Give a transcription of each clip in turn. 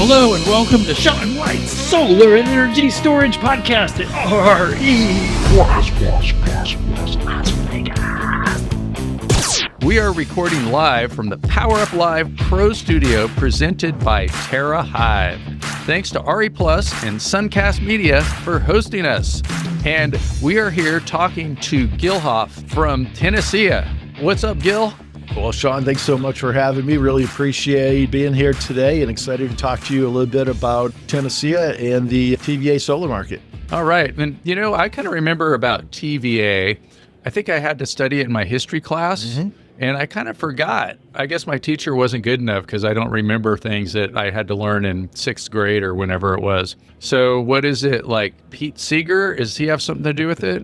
Hello and welcome to Sean White's Solar and Energy Storage Podcast at RE. We are recording live from the Power Up Live Pro Studio presented by Terra Hive. Thanks to RE Plus and Suncast Media for hosting us. And we are here talking to Gil Hough from TenneSEIA. What's up, Gil? Well, Sean, thanks so much for having me. Really appreciate being here today and excited to talk to you a little bit about TenneSEIA and the TVA solar market. All right. And, you know, I kind of remember about TVA. I think I had to study it in my history class, and I kind of forgot. I guess my teacher wasn't good enough because I don't remember things that I had to learn in sixth grade or whenever it was. So what is it, like Pete Seger? Does he have something to do with it?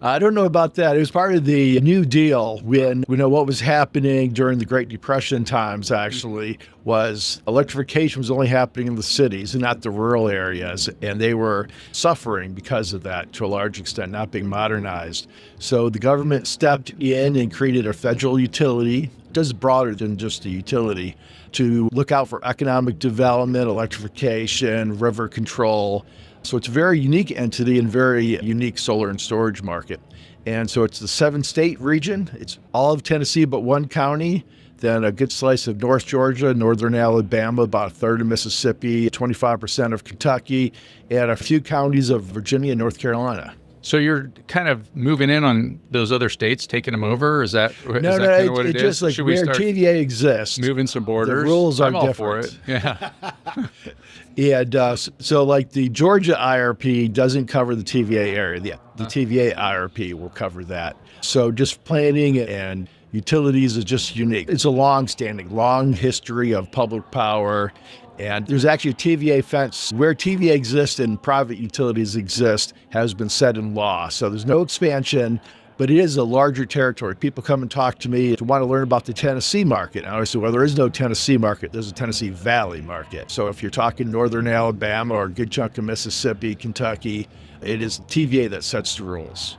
I don't know about that. It was part of the New Deal when, what was happening during the Great Depression times, actually, was electrification was only happening in the cities and not the rural areas. And they were suffering because of that to a large extent, not being modernized. So the government stepped in and created a federal utility, just broader than just a utility, to look out for economic development, electrification, river control. So it's a very unique entity and very unique solar and storage market. And so it's the 7-state region. It's all of Tennessee but one county, then a good slice of North Georgia, northern Alabama, about a third of Mississippi, 25% of Kentucky, and a few counties of Virginia and North Carolina. So you're kind of moving in on those other states, taking them over? Is that No, what it is? Just like Should we where start TVA exists. moving some borders? The rules are I'm all different. for it. Yeah. And so like the Georgia IRP doesn't cover the TVA area. The TVA IRP will cover that. So just planning and utilities is just unique. It's a long history of public power. And there's actually a TVA fence where TVA exists and private utilities exist has been set in law. So there's no expansion, but it is a larger territory. People come and talk to me to want to learn about the Tennessee market. And I say, well, there is no Tennessee market. There's a Tennessee Valley market. So if you're talking northern Alabama or a good chunk of Mississippi, Kentucky, it is TVA that sets the rules.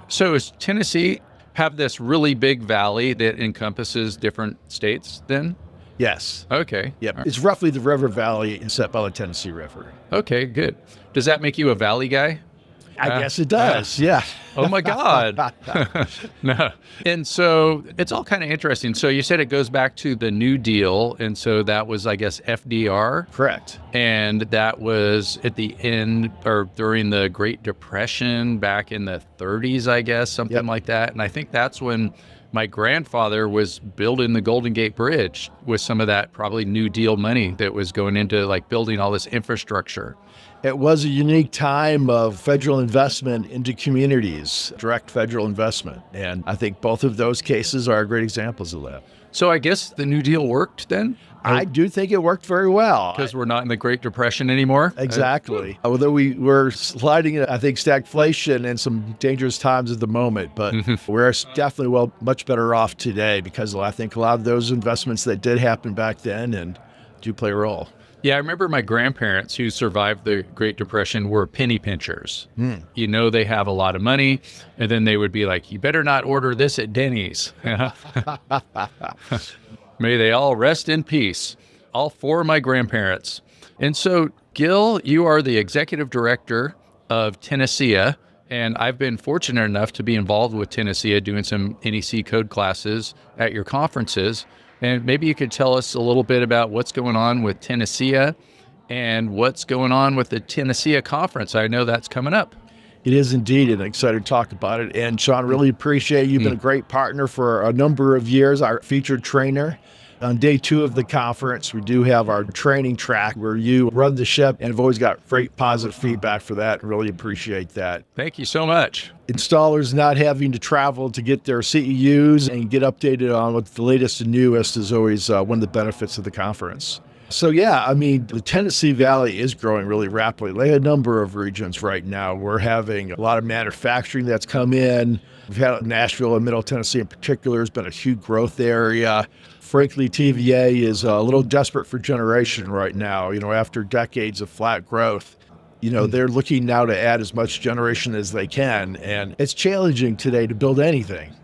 So does Tennessee have this really big valley that encompasses different states then? Yes. Okay. Yep. Right. It's roughly the river valley set by the Tennessee River. Okay, good. Does that make you a valley guy? I guess it does. Yeah. Oh my God. No. And so it's all kind of interesting. So you said it goes back to the New Deal. And so that was, I guess, FDR. Correct. And that was at the end or during the Great Depression back in the 30s, I guess, something like that. And I think that's when my grandfather was building the Golden Gate Bridge with some of that probably New Deal money that was going into like building all this infrastructure. It was a unique time of federal investment into communities, direct federal investment. And I think both of those cases are great examples of that. So I guess the New Deal worked then? I do think it worked very well. Because we're not in the Great Depression anymore? Exactly. Although we were sliding in, I think, stagflation and some dangerous times at the moment, but we're definitely much better off today because I think a lot of those investments that did happen back then and do play a role. Yeah, I remember my grandparents who survived the Great Depression were penny pinchers. You know, they have a lot of money, and then they would be like, you better not order this at Denny's. May they all rest in peace. All four of my grandparents. And so, Gil, you are the executive director of TenneSEIA, and I've been fortunate enough to be involved with TenneSEIA doing some NEC code classes at your conferences. And maybe you could tell us a little bit about what's going on with TenneSEIA and what's going on with the TenneSEIA conference. I know that's coming up. It is indeed, and I'm excited to talk about it. And Sean, really appreciate you've been a great partner for a number of years, our featured trainer. On day 2 of the conference, we do have our training track where you run the ship, and I've always got great positive feedback for that. Really appreciate that. Thank you so much. Installers not having to travel to get their CEUs and get updated on what the latest and newest is always one of the benefits of the conference. So yeah, I mean, the Tennessee Valley is growing really rapidly. Like a number of regions right now. We're having a lot of manufacturing that's come in. We've had Nashville and Middle Tennessee in particular has been a huge growth area. Frankly, TVA is a little desperate for generation right now, after decades of flat growth. They're looking now to add as much generation as they can. And it's challenging today to build anything.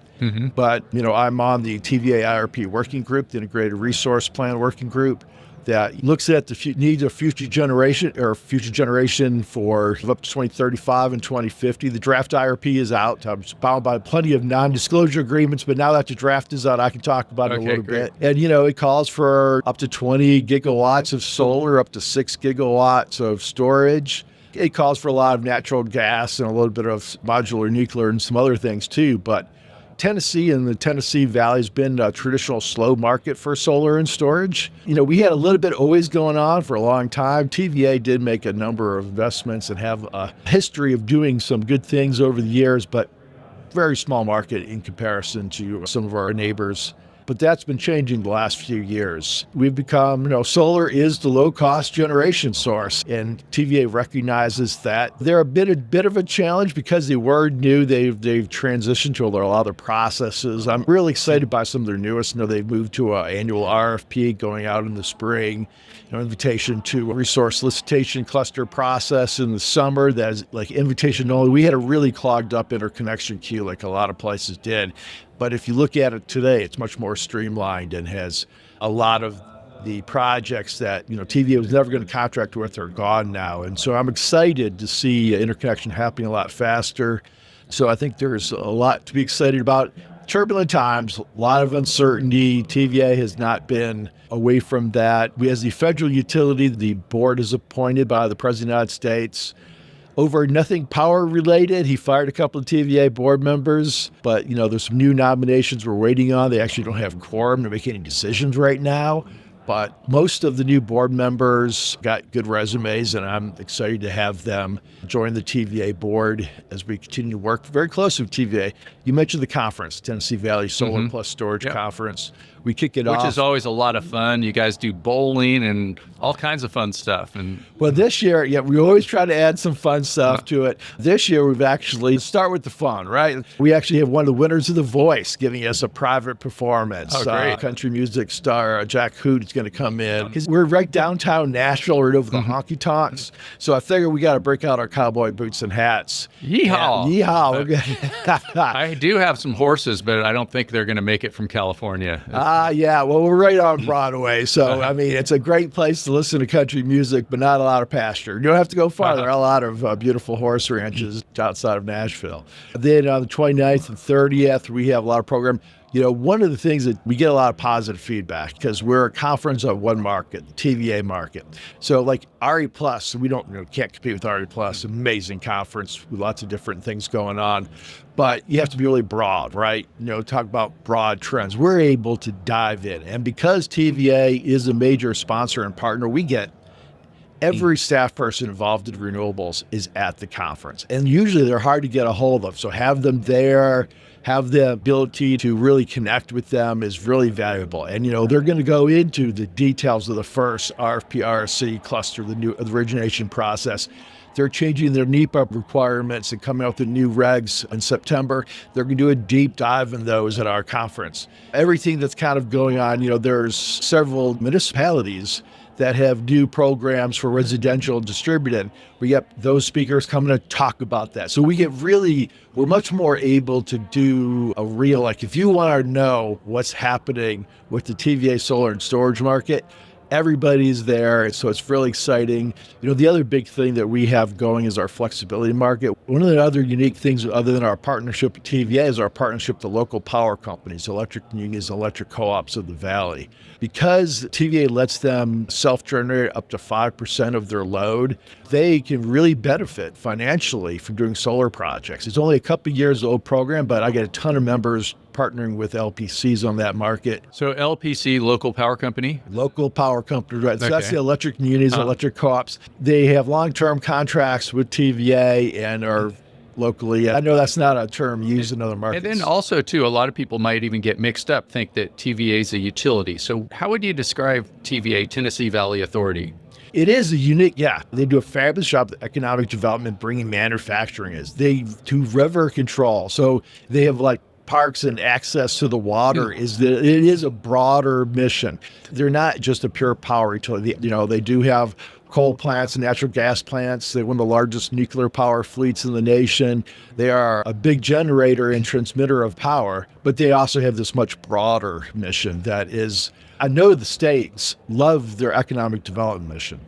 But, I'm on the TVA IRP working group, the Integrated Resource Plan working group. that looks at the needs of future generation for up to 2035 and 2050. The draft IRP is out. I'm bound by plenty of non-disclosure agreements, but now that the draft is out, I can talk about it a little bit. And, it calls for up to 20 gigawatts of solar, up to 6 gigawatts of storage. It calls for a lot of natural gas and a little bit of modular nuclear and some other things too. But Tennessee and the Tennessee Valley has been a traditional slow market for solar and storage. We had a little bit always going on for a long time. TVA did make a number of investments and have a history of doing some good things over the years, but very small market in comparison to some of our neighbors. But that's been changing the last few years. We've become, solar is the low-cost generation source, and TVA recognizes that. They're a bit of a challenge because they were new. They've transitioned to a lot of other processes. I'm really excited by some of their newest. They've moved to an annual RFP going out in the spring, invitation to a resource solicitation cluster process in the summer that is like invitation only. We had a really clogged up interconnection queue like a lot of places did. But if you look at it today, it's much more streamlined and has a lot of the projects that, TVA was never going to contract with are gone now. And so I'm excited to see interconnection happening a lot faster. So I think there's a lot to be excited about. Turbulent times, a lot of uncertainty. TVA has not been away from that. As the federal utility, the board is appointed by the President of the United States. Over nothing power related, he fired a couple of TVA board members, but there's some new nominations we're waiting on. They actually don't have quorum to make any decisions right now. But most of the new board members got good resumes, and I'm excited to have them join the TVA board as we continue to work very closely with TVA. You mentioned the conference, Tennessee Valley Solar Plus Storage Conference. We kick it off. Which is always a lot of fun. You guys do bowling and all kinds of fun stuff. Well, this year, we always try to add some fun stuff to it. This year, we've actually start with the fun, right? We actually have one of the winners of The Voice giving us a private performance. Oh, great. Country music star Jack Hoot is going to come in. Because we're right downtown Nashville, right over the honky tonks. So I figure we got to break out our cowboy boots and hats. Yeehaw! Yeehaw! I do have some horses, but I don't think they're going to make it from California. Yeah. Well, we're right on Broadway. So, it's a great place to listen to country music, but not a lot of pasture. You don't have to go far. There are a lot of beautiful horse ranches outside of Nashville. Then on the 29th and 30th, we have a lot of program. One of the things that we get a lot of positive feedback because we're a conference of one market, the TVA market. So like RE Plus, we can't compete with RE Plus, amazing conference with lots of different things going on. But you have to be really broad, right? Talk about broad trends. We're able to dive in. And because TVA is a major sponsor and partner, we get every staff person involved in renewables is at the conference. And usually they're hard to get a hold of. So have them there, have the ability to really connect with them is really valuable. And, they're going to go into the details of the first RFP RSC cluster, the origination process. They're changing their NEPA requirements and coming out with the new regs in September. They're going to do a deep dive in those at our conference. Everything that's kind of going on, there's several municipalities that have new programs for residential distributed. We get those speakers coming to talk about that. So we're much more able to do a real, if you want to know what's happening with the TVA solar and storage market, everybody's there. So it's really exciting. The other big thing that we have going is our flexibility market. One of the other unique things other than our partnership with TVA is our partnership with the local power companies, electric unions, electric co-ops of the Valley. Because TVA lets them self-generate up to 5% of their load, they can really benefit financially from doing solar projects. It's only a couple of years old program, but I get a ton of members partnering with LPCs on that market. So LPC, local power company? Local power company, right. So that's the electric communities, electric co-ops. They have long-term contracts with TVA and are locally. I know that's not a term used in other markets. And then also, too, a lot of people might even get mixed up, think that TVA is a utility. So how would you describe TVA, Tennessee Valley Authority? It is a unique, they do a fabulous job of economic development, bringing manufacturing is. They do river control. So they have parks and access to the water. It is a broader mission. They're not just a pure power utility. They do have coal plants and natural gas plants. They're one of the largest nuclear power fleets in the nation. They are a big generator and transmitter of power, but they also have this much broader mission that is I know the states love their economic development mission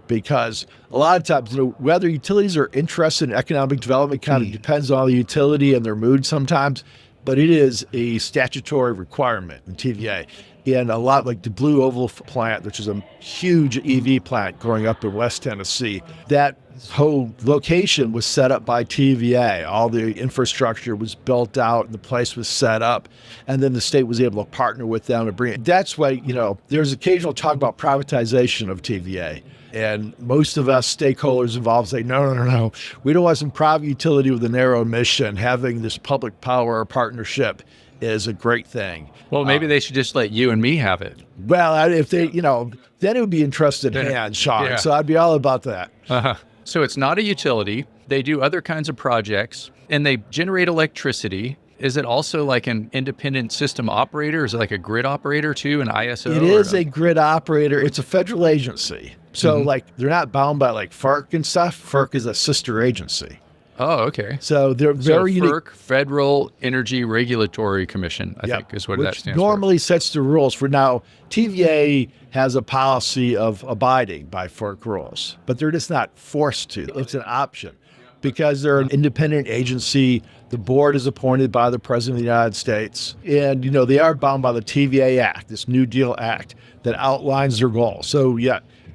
because a lot of times, whether utilities are interested in economic development kind of depends on the utility and their mood sometimes, but it is a statutory requirement in TVA. And a lot like the Blue Oval plant, which is a huge EV plant growing up in West Tennessee, that whole location was set up by TVA. All the infrastructure was built out and the place was set up. And then the state was able to partner with them to bring it. That's why, there's occasional talk about privatization of TVA. And most of us stakeholders involved say, no. We don't want some private utility with a narrow mission. Having this public power partnership is a great thing. Well, maybe they should just let you and me have it. Well, if they, then it would be in trusted hands, Sean. Yeah. So I'd be all about that. Uh-huh. So it's not a utility. They do other kinds of projects and they generate electricity. Is it also like an independent system operator? Is it like a grid operator too, an ISO? It is a grid operator. It's a federal agency. So they're not bound by like FERC and stuff. FERC is a sister agency. Oh, okay. So they're very unique. FERC, Federal Energy Regulatory Commission, I think is what that stands for. Normally sets the rules for now. TVA has a policy of abiding by FERC rules, but they're just not forced to. It's an option because they're an independent agency. The board is appointed by the President of the United States. And, they are bound by the TVA Act, this New Deal Act that outlines their goals. So,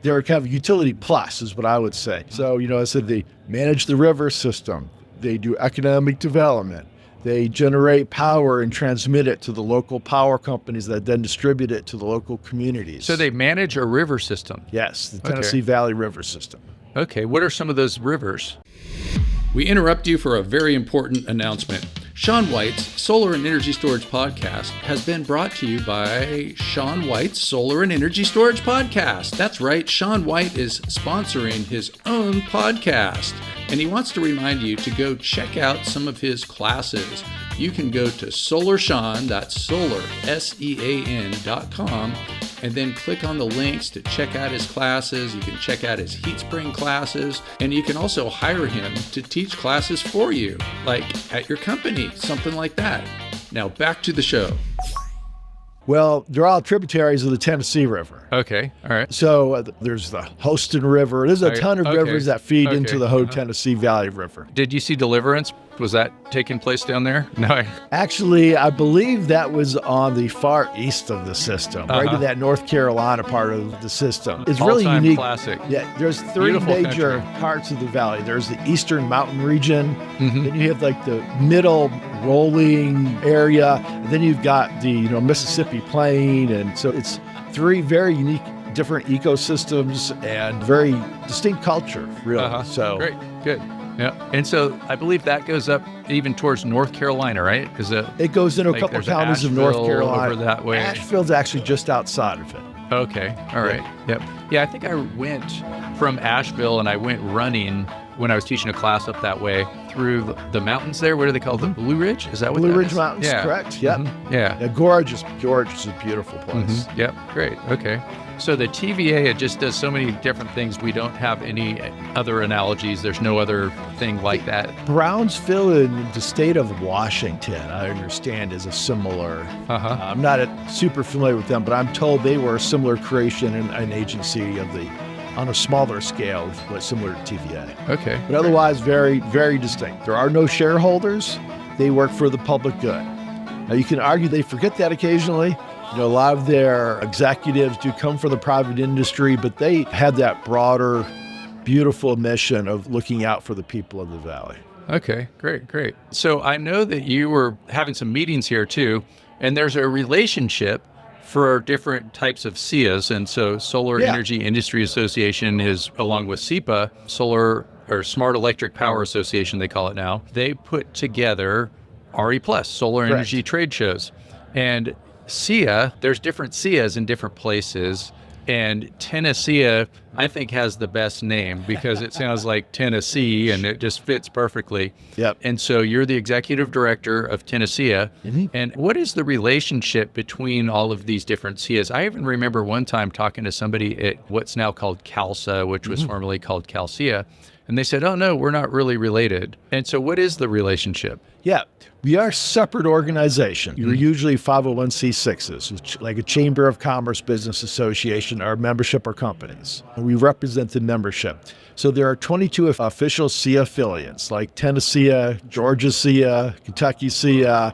they're kind of utility plus is what I would say. So, I said they manage the river system. They do economic development. They generate power and transmit it to the local power companies that then distribute it to the local communities. So they manage a river system? Yes, the Tennessee Valley River System. Okay, what are some of those rivers? We interrupt you for a very important announcement. Sean White's Solar and Energy Storage Podcast has been brought to you by Sean White's Solar and Energy Storage Podcast. That's right, Sean White is sponsoring his own podcast, and he wants to remind you to go check out some of his classes. You can go to SolarSEAN, that's Solar, SEAN.com, and then click on the links to check out his classes. You can check out his heat spring classes, and you can also hire him to teach classes for you, like at your company, something like that. Now back to the show. Well, they're all tributaries of the Tennessee River. Okay, all right. So there's the Houston River. There's a ton of rivers that feed into the Tennessee Valley River. Did you see Deliverance? Was that taking place down there? No. Actually, I believe that was on the far east of the system, right in that North Carolina part of the system. It's really All-time unique. Classic. Yeah, there's three Beautiful major parts of the valley. There's the eastern mountain region, then you have like the middle rolling area, and then you've got the Mississippi Plain, and so it's three very unique different ecosystems and very distinct culture, really. So great, good. Yeah, and so I believe that goes up even towards North Carolina, right? It goes into a couple counties of North Carolina. Over that way. Asheville's actually just outside of it. Okay, all right. Yep. Yeah, I think I went from Asheville and I went running when I was teaching a class up that way through the mountains there. What are they called? The Blue Ridge? Is that what Blue that Ridge is? Mountains, correct. Yep. Yeah. Gorgeous, a beautiful place. Yep, great. Okay. So the TVA, it just does so many different things. We don't have any other analogies. There's no other thing like that. Brownsville in the state of Washington, I understand, is a similar. I'm not super familiar with them, but I'm told they were a similar creation and an agency on a smaller scale, similar to TVA. Okay. But otherwise, very, very distinct. There are no shareholders. They work for the public good. Now, you can argue they forget that occasionally. A lot of their executives do come from the private industry, but they had that broader, beautiful mission of looking out for the people of the valley. Okay, great. So I know that you were having some meetings here too, and there's a relationship for different types of SEIAs. And so Solar Energy Industry Association is, along with SEPA, Solar or Smart Electric Power Association, they call it now. They put together RE+, solar energy trade shows. And SEIA, there's different SEIAs in different places, and TenneSEIA, I think, has the best name because it sounds like Tennessee and it just fits perfectly. Yep. And so you're the executive director of TenneSEIA. And what is the relationship between all of these different SEIAs? I even remember one time talking to somebody at what's now called CALSA, which was formerly called CalSEIA, And they said, oh, no, we're not really related. And so what is the relationship? Yeah, we are separate organizations. You're usually 501c6s, which, like a Chamber of Commerce Business Association, our membership are companies. We represent the membership. So there are 22 official SEIA affiliates, like TenneSEIA, Georgia SEIA, Kentucky SEIA.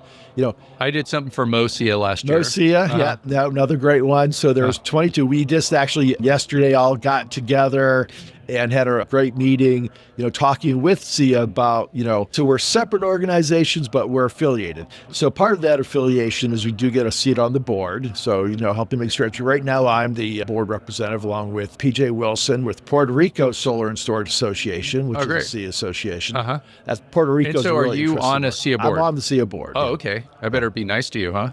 I did something for MoSEIA last year. MoSEIA, yeah, another great one. So there's 22. We just actually yesterday all got together and had a great meeting, talking with SEIA about, so we're separate organizations, but we're affiliated. So part of that affiliation is we do get a seat on the board. So, helping make sure. Right now, I'm the board representative along with PJ Wilson with Puerto Rico Solar and Storage Association, which is a SEIA association. That's Puerto Rico's. And so are really you on a SEIA board? I'm on the SEIA board. Oh, okay. I better be nice to you, huh?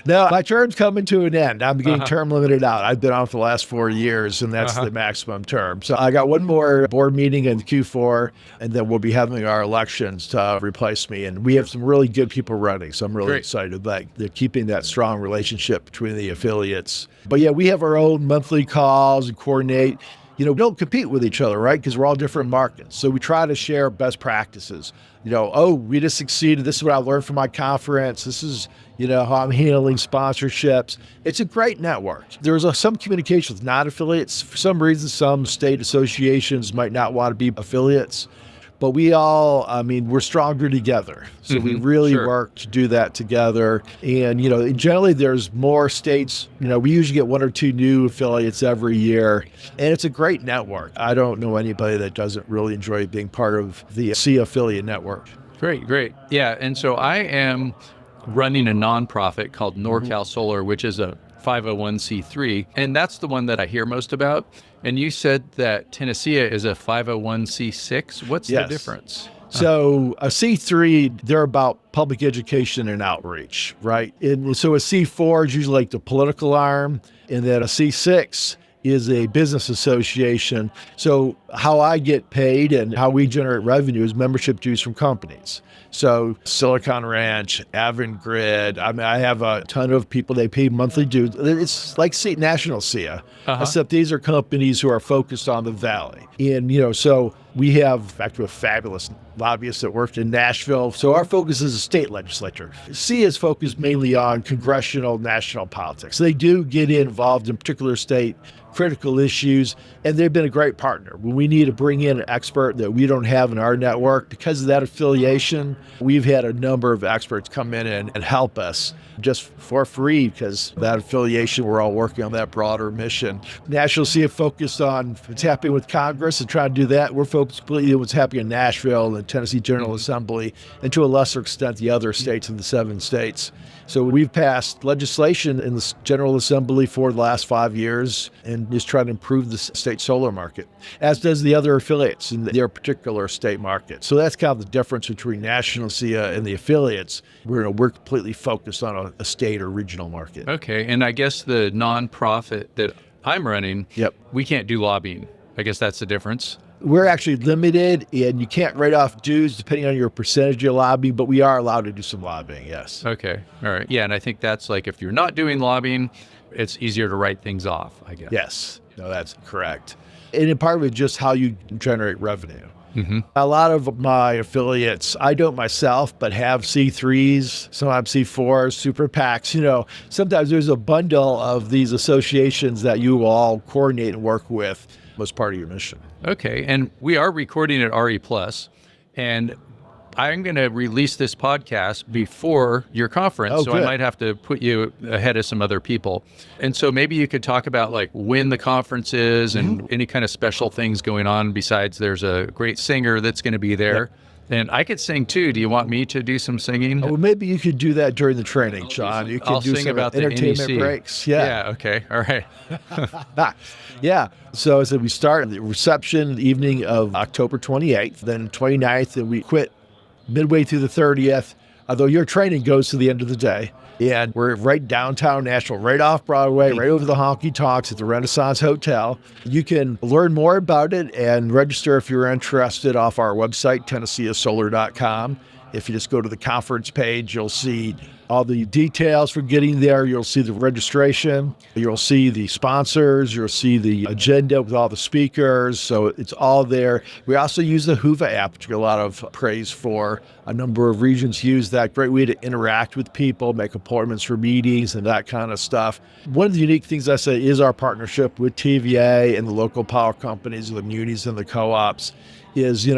No, my term's coming to an end. I'm getting term limited out. I've been on for the last 4 years, and that's the maximum term. So I got one more board meeting in Q4, and then we'll be having our elections to replace me. And we have some really good people running, so I'm really excited about they're keeping that strong relationship between the affiliates. But yeah, we have our own monthly calls and coordinate. We don't compete with each other, right? Because we're all different markets. So we try to share best practices. We just succeeded. This is what I learned from my conference. This is, how I'm handling sponsorships. It's a great network. There's some communication with non-affiliates. For some reason, some state associations might not want to be affiliates. But we all, we're stronger together. So we really work to do that together. And, generally there's more states, we usually get 1 or 2 new affiliates every year. And it's a great network. I don't know anybody that doesn't really enjoy being part of the SEIA affiliate network. Great. Yeah. And so I am running a nonprofit called NorCal Solar, which is a 501c3. And that's the one that I hear most about. And you said that TenneSEIA is a 501c6. What's the difference? So a C3, they're about public education and outreach, right? And so a C4 is usually like the political arm, and then a C6 is a business association. So how I get paid and how we generate revenue is membership dues from companies. So Silicon Ranch, Avangrid, I have a ton of people, they pay monthly dues. It's like National SEIA, except these are companies who are focused on the Valley. And, so we have, actually, a fabulous lobbyist that worked in Nashville. So our focus is a state legislature. SEIA is focused mainly on congressional, national politics. They do get involved in particular state critical issues, and they've been a great partner. When we need to bring in an expert that we don't have in our network, because of that affiliation, we've had a number of experts come in and help us just for free because that affiliation, we're all working on that broader mission. National SEIA focused on what's happening with Congress and trying to do that. We're focused completely on what's happening in Nashville and Tennessee General Assembly, and to a lesser extent, the other states in the 7 states. So we've passed legislation in the General Assembly for the last 5 years and just trying to improve the state solar market, as does the other affiliates in their particular state market. So that's kind of the difference between National SEIA and the affiliates. We're completely focused on a state or regional market. Okay, and I guess the nonprofit that I'm running, we can't do lobbying. I guess that's the difference. We're actually limited, and you can't write off dues depending on your percentage of lobbying, but we are allowed to do some lobbying, yes. Okay, all right. Yeah, and I think that's like if you're not doing lobbying, it's easier to write things off, I guess. Yes, no, that's correct. And in part of it, just how you generate revenue. A lot of my affiliates, I don't myself, but have C3s, sometimes C4s, super PACs. Sometimes there's a bundle of these associations that you all coordinate and work with as part of your mission. Okay, and we are recording at RE+, and I'm going to release this podcast before your conference, so good. I might have to put you ahead of some other people. And so maybe you could talk about like when the conference is and any kind of special things going on besides there's a great singer that's going to be there. And I could sing too. Do you want me to do some singing? Well, maybe you could do that during the training, John. You can do sing some about the entertainment NEC. breaks. Yeah, okay, all right. Yeah. So as we start the reception the evening of October 28th, then 29th, and we quit midway through the 30th, although your training goes to the end of the day. And we're right downtown Nashville, right off Broadway, right over the honky tonks at the Renaissance Hotel. You can learn more about it and register if you're interested off our website, TenneSEIASolar.com. If you just go to the conference page, you'll see all the details for getting there. You'll see the registration. You'll see the sponsors. You'll see the agenda with all the speakers. So it's all there. We also use the Hoova app, which we get a lot of praise for. A number of regions use that. Great way to interact with people, make appointments for meetings and that kind of stuff. One of the unique things I say is our partnership with TVA and the local power companies, the munis and the co-ops is,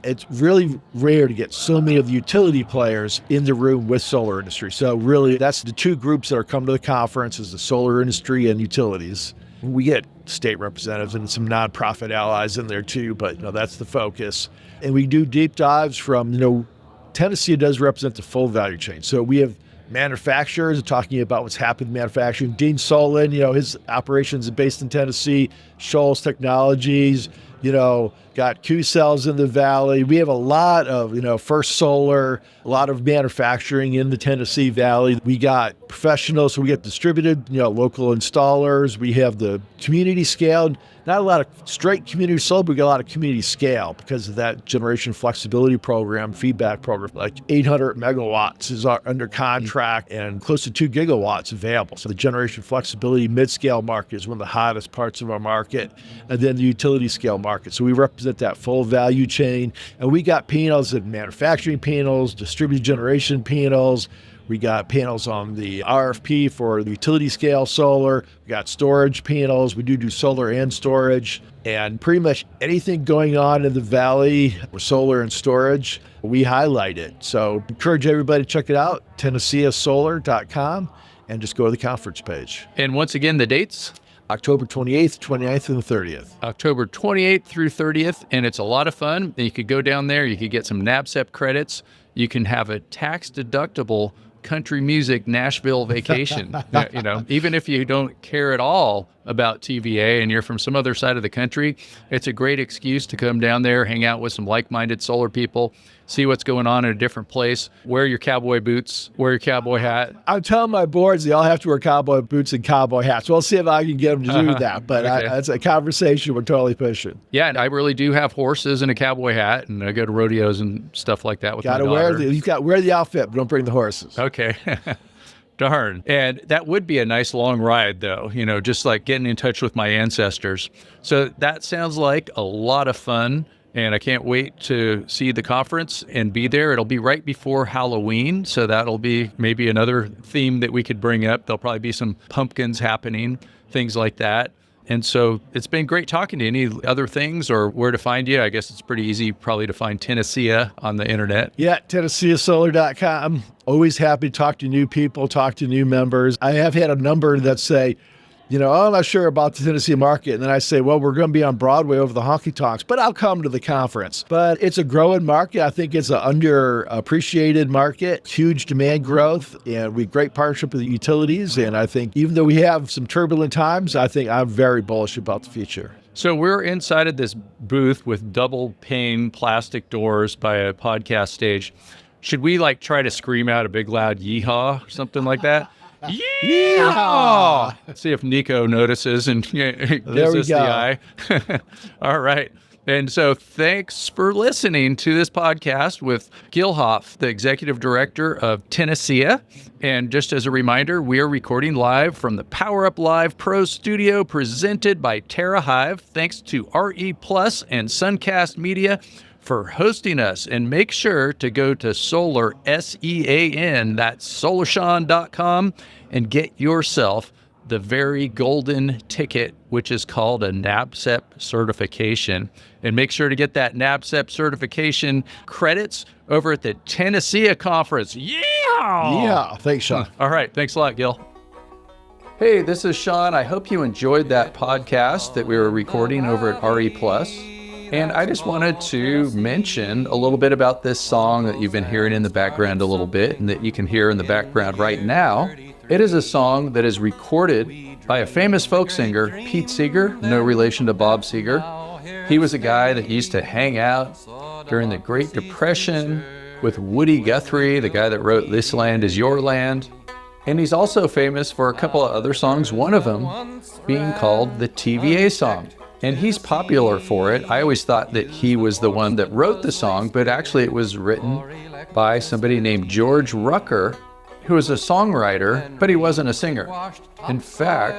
it's really rare to get so many of the utility players in the room with solar industry. So really, that's the two groups that are coming to the conference is the solar industry and utilities. We get state representatives and some nonprofit allies in there too, but that's the focus. And we do deep dives from, TenneSEIA does represent the full value chain. So we have manufacturers talking about what's happened in manufacturing. Dean Solon, his operations are based in Tennessee. Shoals Technologies, got Q-Cells in the Valley. We have a lot of, First Solar, a lot of manufacturing in the Tennessee Valley. We got professionals, so we get distributed, local installers. We have the community scale. Not a lot of straight community solar, but we got a lot of community scale because of that generation flexibility program, feedback program. Like 800 megawatts is under contract and close to 2 gigawatts available. So the generation flexibility mid-scale market is one of the hottest parts of our market. And then the utility scale market. So we represent that full value chain. And we got panels in manufacturing panels, distributed generation panels. We got panels on the RFP for the utility scale solar. We got storage panels. We do solar and storage. And pretty much anything going on in the valley with solar and storage, we highlight it. So encourage everybody to check it out, TenneSEIASolar.com, and just go to the conference page. And once again, the dates? October 28th, 29th, and the 30th. October 28th through 30th, and it's a lot of fun. You could go down there, you could get some NABCEP credits, you can have a tax-deductible country music Nashville vacation. Even if you don't care at all about TVA and you're from some other side of the country, it's a great excuse to come down there, hang out with some like-minded solar people, see what's going on in a different place, wear your cowboy boots, wear your cowboy hat. I'm telling my boards they all have to wear cowboy boots and cowboy hats. We'll see if I can get them to do that, but okay. That's a conversation we're totally pushing. Yeah, and I really do have horses and a cowboy hat, and I go to rodeos and stuff like that with my daughter. You've got to wear the outfit, but don't bring the horses. Okay. Darn. And that would be a nice long ride, though, just like getting in touch with my ancestors. So that sounds like a lot of fun. And I can't wait to see the conference and be there. It'll be right before Halloween. So that'll be maybe another theme that we could bring up. There'll probably be some pumpkins happening, things like that. And so it's been great talking to you. Any other things or where to find you? I guess it's pretty easy probably to find TenneSEIA on the internet. Yeah, TenneSEIASolar.com. Always happy to talk to new people, talk to new members. I have had a number that say, I'm not sure about the Tennessee market. And then I say, well, we're going to be on Broadway over the honky tonks, but I'll come to the conference. But it's a growing market. I think it's an underappreciated market, huge demand growth, and we great partnership with the utilities. And I think even though we have some turbulent times, I think I'm very bullish about the future. So we're inside of this booth with double pane plastic doors by a podcast stage. Should we try to scream out a big loud yeehaw or something like that? Yeah! Let's see if Nico notices and gives us the eye. All right. And so thanks for listening to this podcast with Gil Hough, the Executive Director of TenneSEIA. And just as a reminder, we are recording live from the Power Up Live Pro Studio presented by TerraHive. Thanks to RE Plus and Suncast Media for hosting us. And make sure to go to SolarSEAN, that's SolarSEAN.com, and get yourself the very golden ticket, which is called a NABCEP certification. And make sure to get that NABCEP certification credits over at the TenneSEIA conference. Yeah! Yeah, thanks, Sean. All right, thanks a lot, Gil. Hey, this is Sean. I hope you enjoyed that podcast that we were recording over at RE Plus. And I just wanted to mention a little bit about this song that you've been hearing in the background a little bit and that you can hear in the background right now. It is a song that is recorded by a famous folk singer, Pete Seger, no relation to Bob Seger. He was a guy that used to hang out during the Great Depression with Woody Guthrie, the guy that wrote This Land Is Your Land. And he's also famous for a couple of other songs, one of them being called the TVA song. And he's popular for it. I always thought that he was the one that wrote the song, but actually it was written by somebody named George Rucker, who was a songwriter, but he wasn't a singer. In fact,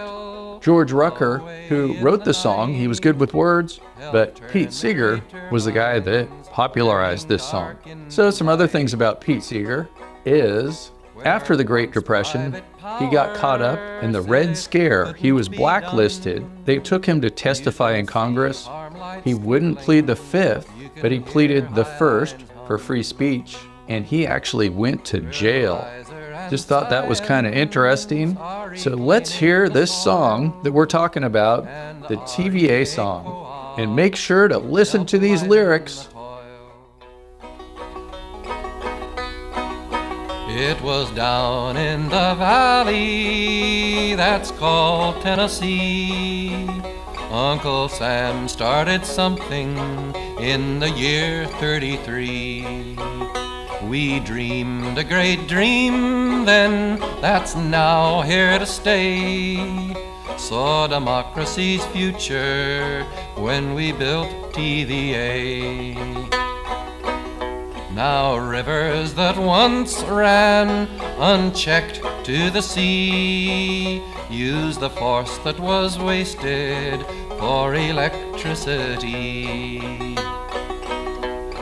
George Rucker, who wrote the song, he was good with words, but Pete Seger was the guy that popularized this song. So some other things about Pete Seger is, after the Great Depression, he got caught up in the Red Scare. He was blacklisted. They took him to testify in Congress. He wouldn't plead the fifth, but he pleaded the first for free speech, and he actually went to jail. Just thought that was kind of interesting. So let's hear this song that we're talking about, the TVA song, and make sure to listen to these lyrics. It was down in the valley that's called Tennessee. Uncle Sam started something in the year 33. We dreamed a great dream then that's now here to stay. Saw democracy's future when we built TVA. Now rivers that once ran unchecked to the sea use the force that was wasted for electricity.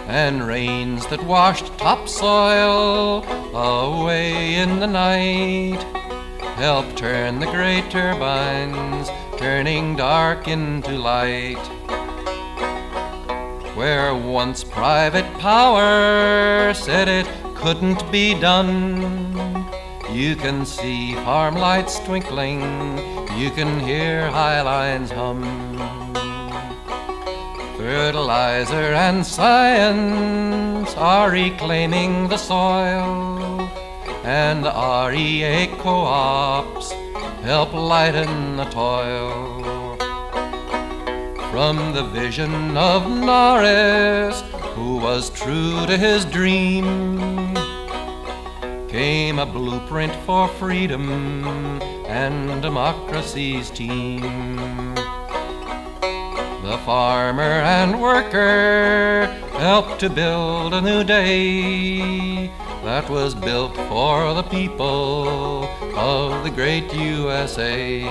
And rains that washed topsoil away in the night help turn the great turbines, turning dark into light. Where once private power said it couldn't be done, you can see farm lights twinkling, you can hear high lines hum. Fertilizer and science are reclaiming the soil, and the REA co-ops help lighten the toil. From the vision of Norris, who was true to his dream, came a blueprint for freedom and democracy's team. The farmer and worker helped to build a new day that was built for the people of the great USA.